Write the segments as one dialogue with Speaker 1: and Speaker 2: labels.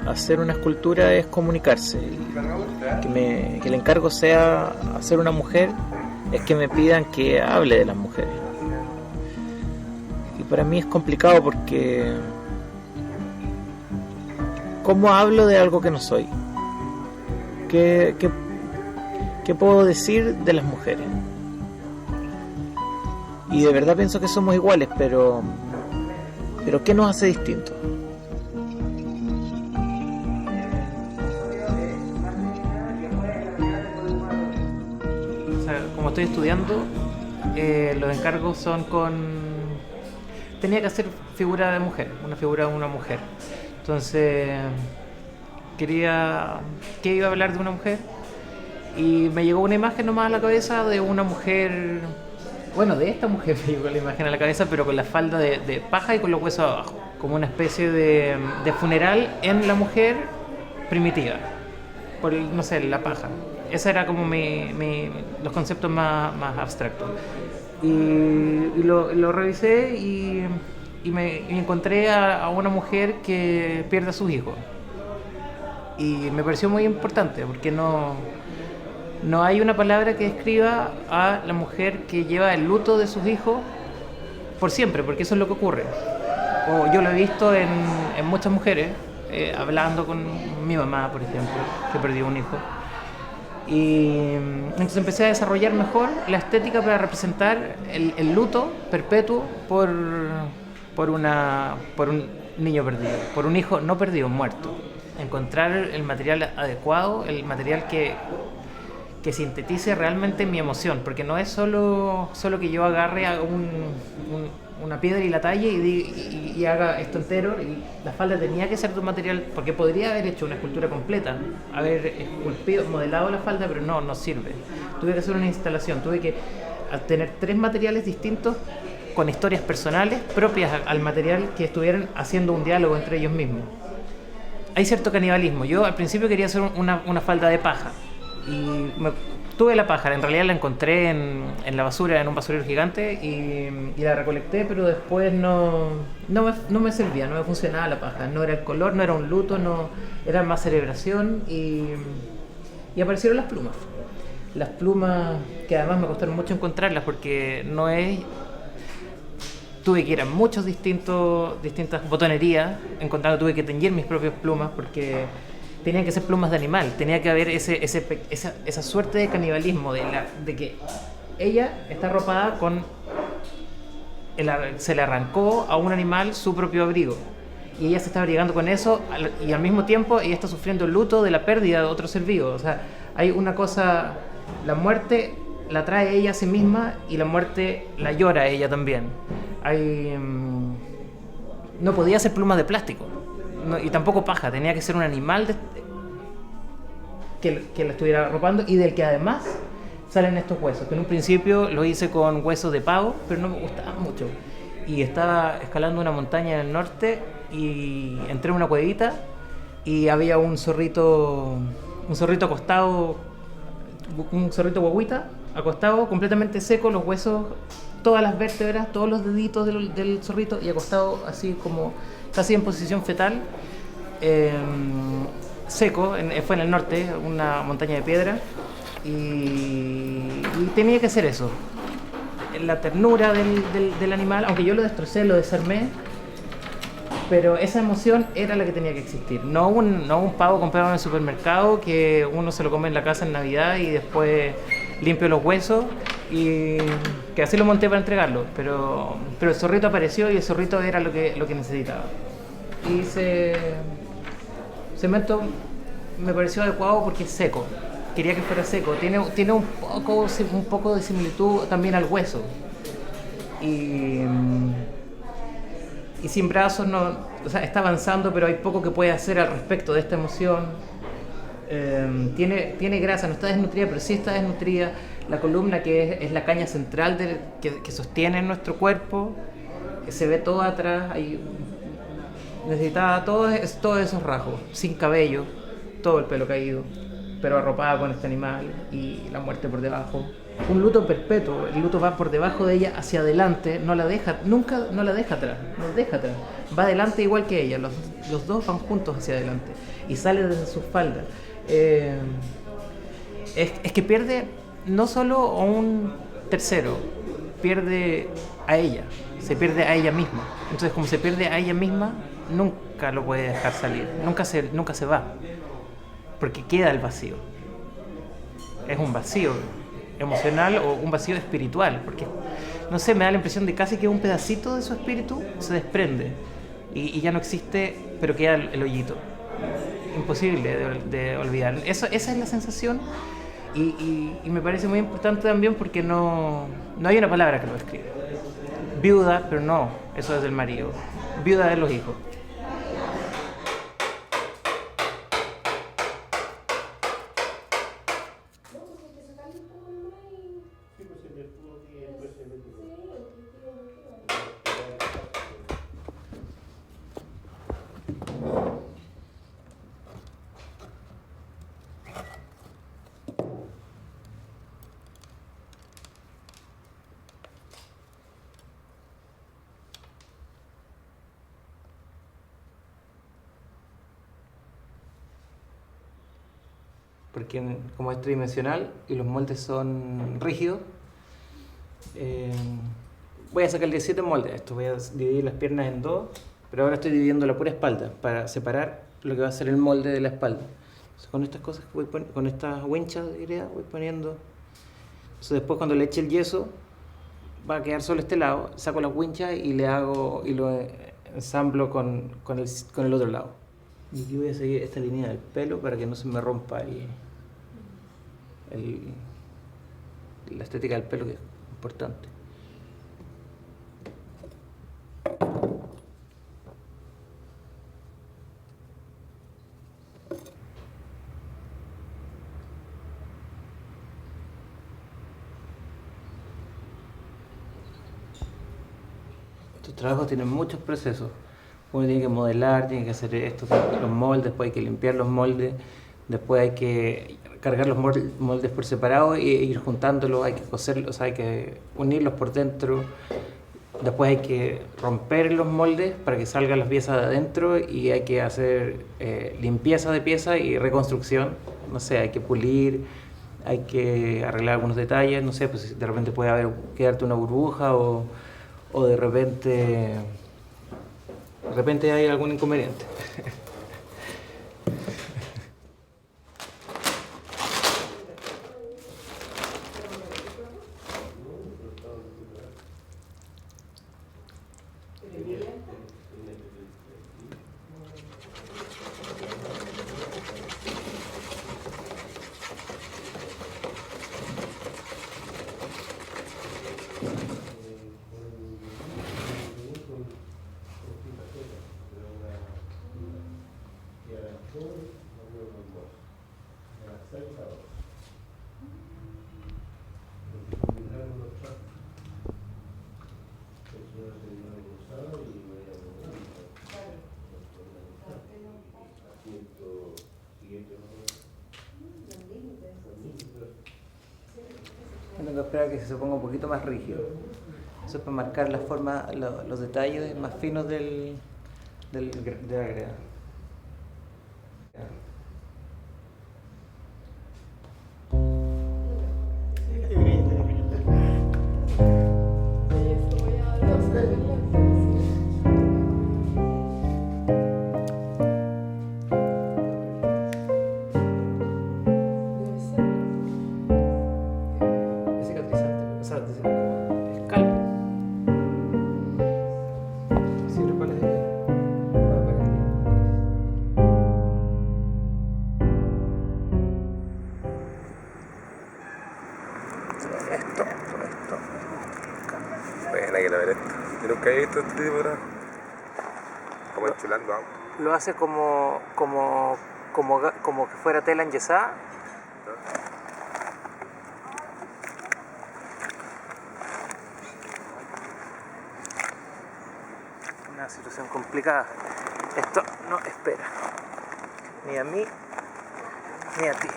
Speaker 1: hacer una escultura es comunicarse. Que el encargo sea hacer una mujer, es que me pidan que hable de las mujeres. Y para mí es complicado porque ¿cómo hablo de algo que no soy? ¿Qué puedo decir de las mujeres? Y de verdad pienso que somos iguales, pero ¿qué nos hace distintos?
Speaker 2: O sea, como estoy estudiando, los encargos son con... Tenía que hacer figura de mujer, una figura de una mujer. Entonces, quería que iba a hablar de una mujer y me llegó una imagen nomás a la cabeza de una mujer... Bueno, de esta mujer me llegó la imagen a la cabeza, pero con la falda de paja y con los huesos abajo. Como una especie de funeral en la mujer primitiva. Por, no sé, la paja. Ese era como los conceptos más abstractos. Y lo revisé y me encontré a una mujer que pierde a sus hijos. Y me pareció muy importante porque no hay una palabra que describa a la mujer que lleva el luto de sus hijos por siempre, porque eso es lo que ocurre. O yo lo he visto en muchas mujeres, hablando con mi mamá, por ejemplo, que perdió un hijo. Y entonces empecé a desarrollar mejor la estética para representar el luto perpetuo por un niño perdido, por un hijo no perdido, muerto. Encontrar el material adecuado, el material que sintetice realmente mi emoción, porque no es solo que yo agarre a una piedra y la talle y haga esto entero. Y la falda tenía que ser de un material, porque podría haber hecho una escultura completa, haber esculpido, modelado la falda, pero no sirve. Tuve que hacer una instalación, tuve que tener 3 materiales distintos con historias personales propias al material, que estuvieran haciendo un diálogo entre ellos mismos. Hay cierto canibalismo. Yo al principio quería hacer una falda de paja y tuve la paja, en realidad la encontré en la basura, en un basurero gigante, y la recolecté, pero después no me servía, no me funcionaba la paja, no era el color, no era un luto, no era más celebración, y aparecieron las plumas que además me costaron mucho encontrarlas porque tuve que ir a muchos distintas botonerías encontrando, tuve que teñir mis propias plumas porque tenían que ser plumas de animal, tenía que haber esa suerte de canibalismo de que ella está arropada se le arrancó a un animal su propio abrigo y ella se está abrigando con eso, y al mismo tiempo ella está sufriendo el luto de la pérdida de otro ser vivo. O sea, hay una cosa, la muerte la trae ella a sí misma y la muerte la llora a ella también. No podía ser plumas de plástico, y tampoco paja, tenía que ser un animal que la estuviera arropando y del que además salen estos huesos, que en un principio lo hice con huesos de pavo, pero no me gustaban mucho. Y estaba escalando una montaña en el norte y entré en una cuevita y había un zorrito acostado, un zorrito guaguita acostado, completamente seco, los huesos, todas las vértebras, todos los deditos del zorrito, y acostado así como casi en posición fetal, seco. Fue en el norte, una montaña de piedra, y tenía que ser eso, la ternura del animal, aunque yo lo destrocé, lo desarmé, pero esa emoción era la que tenía que existir, no un pavo comprado en el supermercado que uno se lo come en la casa en Navidad y después limpio los huesos, y que así lo monté para entregarlo, pero el zorrito apareció y el zorrito era lo que necesitaba. Y cemento me pareció adecuado porque es seco, quería que fuera seco, tiene un poco de similitud también al hueso, y sin brazos, no, o sea, está avanzando, pero hay poco que puede hacer al respecto de esta emoción. Tiene grasa, no está desnutrida, pero sí está desnutrida. La columna, que es la caña central que sostiene nuestro cuerpo, se ve todo atrás. Necesitaba todos esos rasgos, sin cabello, todo el pelo caído, pero arropada con este animal y la muerte por debajo. un luto perpetuo. El luto va por debajo de ella hacia adelante, no la deja, nunca no la deja atrás, no deja atrás. Va adelante igual que ella, los dos van juntos hacia adelante y sale desde su espalda. Es que pierde no solo a un tercero, pierde a ella, se pierde a ella misma. Entonces, como se pierde a ella misma, nunca lo puede dejar salir, nunca se va, porque queda el vacío. Es un vacío emocional o un vacío espiritual, porque, no sé, me da la impresión de casi que un pedacito de su espíritu se desprende y ya no existe, pero queda el hoyito. Imposible de olvidar. Esa es la sensación y me parece muy importante también porque no hay una palabra que lo describa. Viuda, pero no, eso es del marido. Viuda de los hijos. Porque como es tridimensional y los moldes son rígidos, voy a sacar 17 moldes. Esto voy a dividir las piernas en dos, pero ahora estoy dividiendo la pura espalda para separar lo que va a ser el molde de la espalda. Entonces, con estas cosas que con estas winchas, diría, voy poniendo. Entonces, después cuando le eche el yeso va a quedar solo este lado, saco las winchas y lo ensamblo con el otro lado. Y aquí voy a seguir esta línea del pelo para que no se me rompa la estética del pelo, que es importante. Estos trabajos tienen muchos procesos. Uno tiene que modelar, tiene que hacer esto, los moldes, después hay que limpiar los moldes, después hay que cargar los moldes por separado e ir juntándolos, hay que coserlos, hay que unirlos por dentro, después hay que romper los moldes para que salgan las piezas de adentro y hay que hacer limpieza de piezas y reconstrucción, no sé, hay que pulir, hay que arreglar algunos detalles, no sé, pues de repente puede quedarte una burbuja o de repente hay algún inconveniente. Tengo que esperar a que se ponga un poquito más rígido. Eso es para marcar la forma, los detalles más finos de la greda.
Speaker 3: Bueno, hay que ver esto. Yo nunca he visto este tipo de trabajo. Como enchulando agua.
Speaker 2: Lo hace como que fuera tela enyesada. Una situación complicada. Esto no espera. Ni a mí, ni a ti.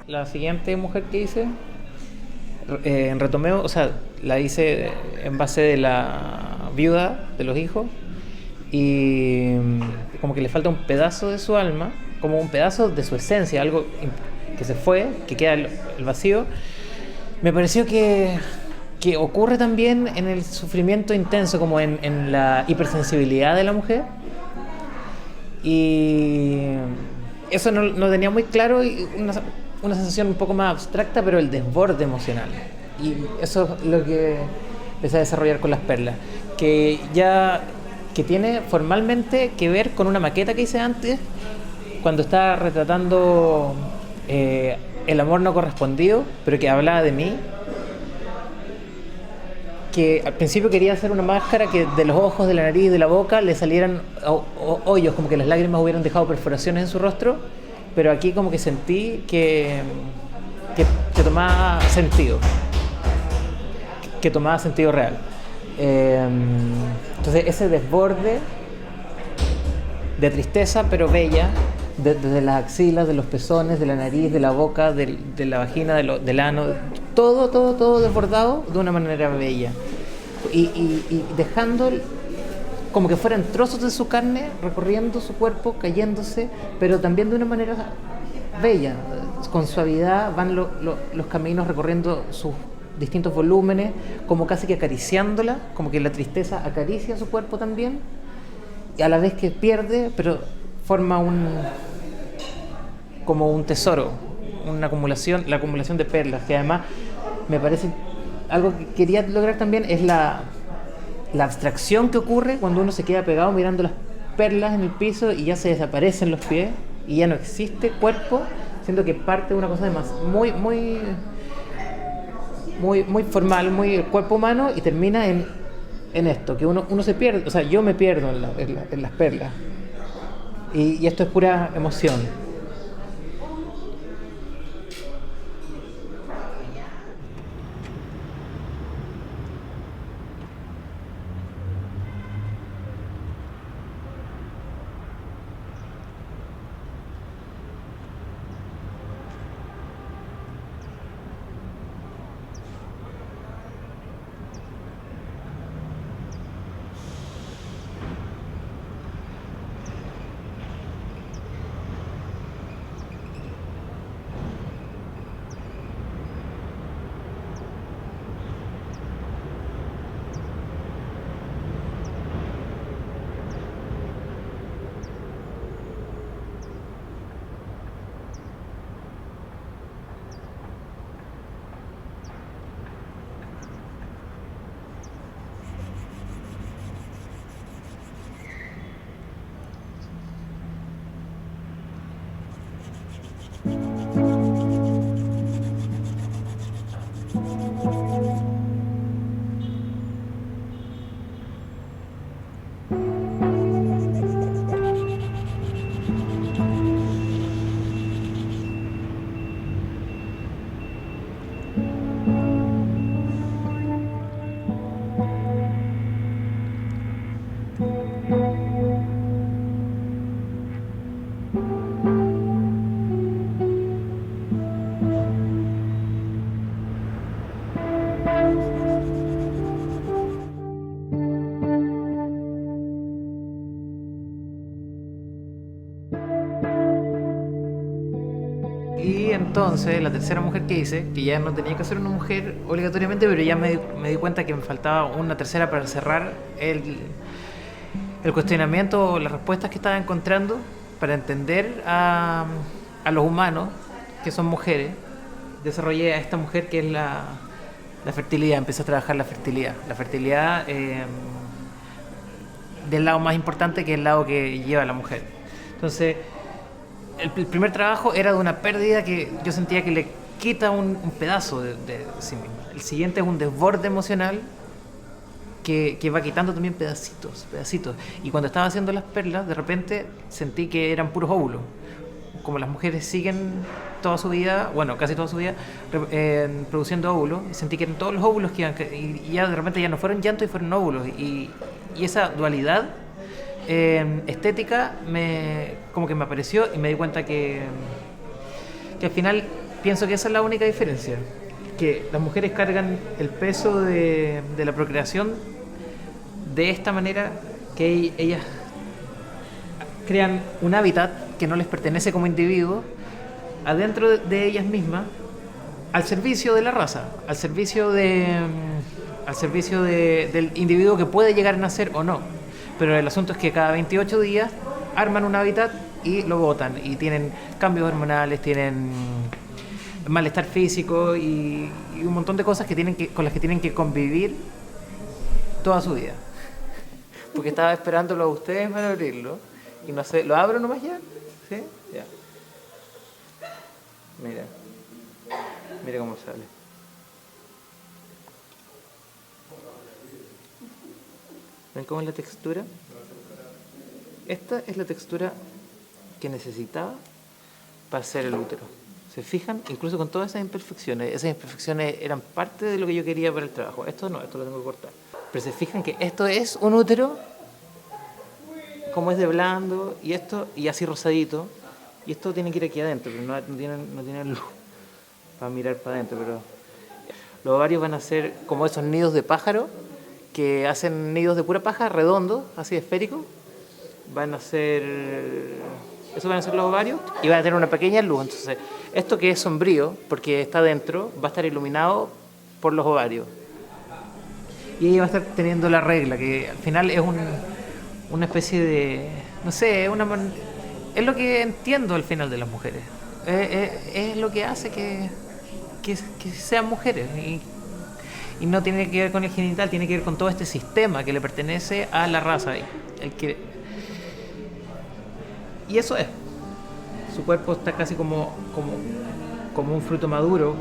Speaker 2: La siguiente mujer que hice, retomé, o sea, la hice en base de la viuda, de los hijos, y como que le falta un pedazo de su alma, como un pedazo de su esencia, algo que se fue, que queda el vacío. Me pareció que ocurre también en el sufrimiento intenso, como en la hipersensibilidad de la mujer. Y eso no tenía muy claro, y una sensación un poco más abstracta, pero el desborde emocional. Y eso es lo que empecé a desarrollar con las perlas, que tiene formalmente que ver con una maqueta que hice antes, cuando estaba retratando el amor no correspondido, pero que hablaba de mí, que al principio quería hacer una máscara que de los ojos, de la nariz, de la boca le salieran hoyos, como que las lágrimas hubieran dejado perforaciones en su rostro, pero aquí como que sentí que tomaba sentido, que tomaba sentido real. Entonces ese desborde de tristeza pero bella, desde las axilas, de los pezones, de la nariz, de la boca, de la vagina, del ano, todo desbordado de una manera bella, y dejando como que fueran trozos de su carne recorriendo su cuerpo, cayéndose, pero también de una manera bella, con suavidad van los caminos recorriendo sus distintos volúmenes, como casi que acariciándola, como que la tristeza acaricia su cuerpo también, y a la vez que pierde, pero forma como un tesoro, la acumulación de perlas, que además me parece algo que quería lograr también, es la abstracción que ocurre cuando uno se queda pegado mirando las perlas en el piso y ya se desaparecen los pies y ya no existe cuerpo, siendo que parte de una cosa además muy formal, muy el cuerpo humano, y termina en esto, que uno se pierde, o sea, yo me pierdo en las perlas, y esto es pura emoción. Y entonces la tercera mujer que hice, que ya no tenía que ser una mujer obligatoriamente, pero ya me di cuenta que me faltaba una tercera para cerrar el cuestionamiento o las respuestas que estaba encontrando para entender a los humanos, que son mujeres. Desarrollé a esta mujer que es la fertilidad, empecé a trabajar la fertilidad del lado más importante, que es el lado que lleva a la mujer. Entonces el primer trabajo era de una pérdida que yo sentía que le quita un pedazo de sí misma. El siguiente es un desborde emocional que va quitando también pedacitos. Y cuando estaba haciendo las perlas, de repente sentí que eran puros óvulos. Como las mujeres siguen toda su vida, bueno, casi toda su vida, produciendo óvulos, sentí que eran todos los óvulos que iban, y ya de repente ya no fueron llantos y fueron óvulos. Y esa dualidad estética como que me apareció, y me di cuenta que al final pienso que esa es la única diferencia, que las mujeres cargan el peso de la procreación de esta manera, que ellas crean un hábitat que no les pertenece como individuo adentro de ellas mismas, al servicio de la raza, al servicio del individuo que puede llegar a nacer o no. Pero el asunto es que cada 28 días arman un hábitat y lo botan, y tienen cambios hormonales, tienen malestar físico y un montón de cosas con las que tienen que convivir toda su vida. Porque estaba esperándolo a ustedes para abrirlo y no sé, ¿lo abro nomás ya? ¿Sí? Ya. Mira cómo sale. ¿Ven cómo es la textura? Esta es la textura que necesitaba para hacer el útero. ¿Se fijan? Incluso con todas esas imperfecciones eran parte de lo que yo quería para el trabajo. Esto no, esto lo tengo que cortar. Pero se fijan que esto es un útero, como es de blando, y así rosadito, y esto tiene que ir aquí adentro, pero no tiene luz para mirar para adentro. Pero los ovarios van a ser como esos nidos de pájaro, que hacen nidos de pura paja, redondos, así esféricos. Esos van a ser los ovarios, y van a tener una pequeña luz. Entonces, esto que es sombrío, porque está dentro, va a estar iluminado por los ovarios. Y ella va a estar teniendo la regla, que al final es una especie de, no sé, es lo que entiendo al final de las mujeres. Es lo que hace que sean mujeres. Y no tiene que ver con el genital, tiene que ver con todo este sistema que le pertenece a la raza. Y eso es. Su cuerpo está casi como un fruto maduro,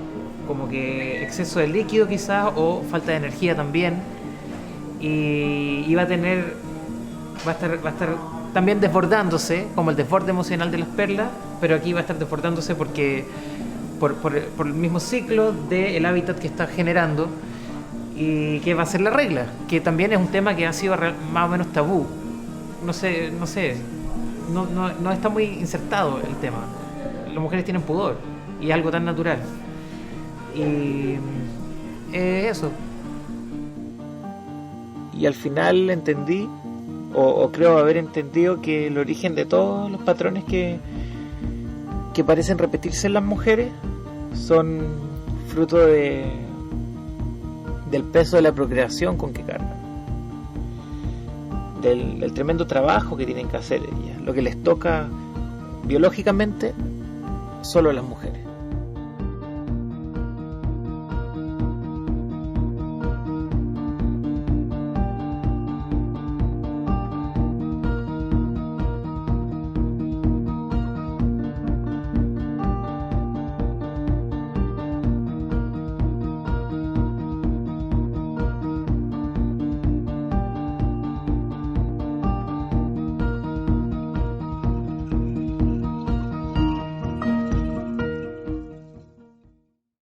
Speaker 2: como que exceso de líquido quizás, o falta de energía también. Y va a estar también desbordándose, como el desborde emocional de las perlas, pero aquí va a estar desbordándose porque por el mismo ciclo del hábitat que está generando, y que va a ser la regla, que también es un tema que ha sido más o menos tabú. No sé, no está muy insertado el tema. Las mujeres tienen pudor, y es algo tan natural. Y eso.
Speaker 1: Y al final entendí, o creo haber entendido, que el origen de todos los patrones que parecen repetirse en las mujeres son fruto del peso de la procreación con que cargan, del tremendo trabajo que tienen que hacer ellas, lo que les toca biológicamente solo a las mujeres.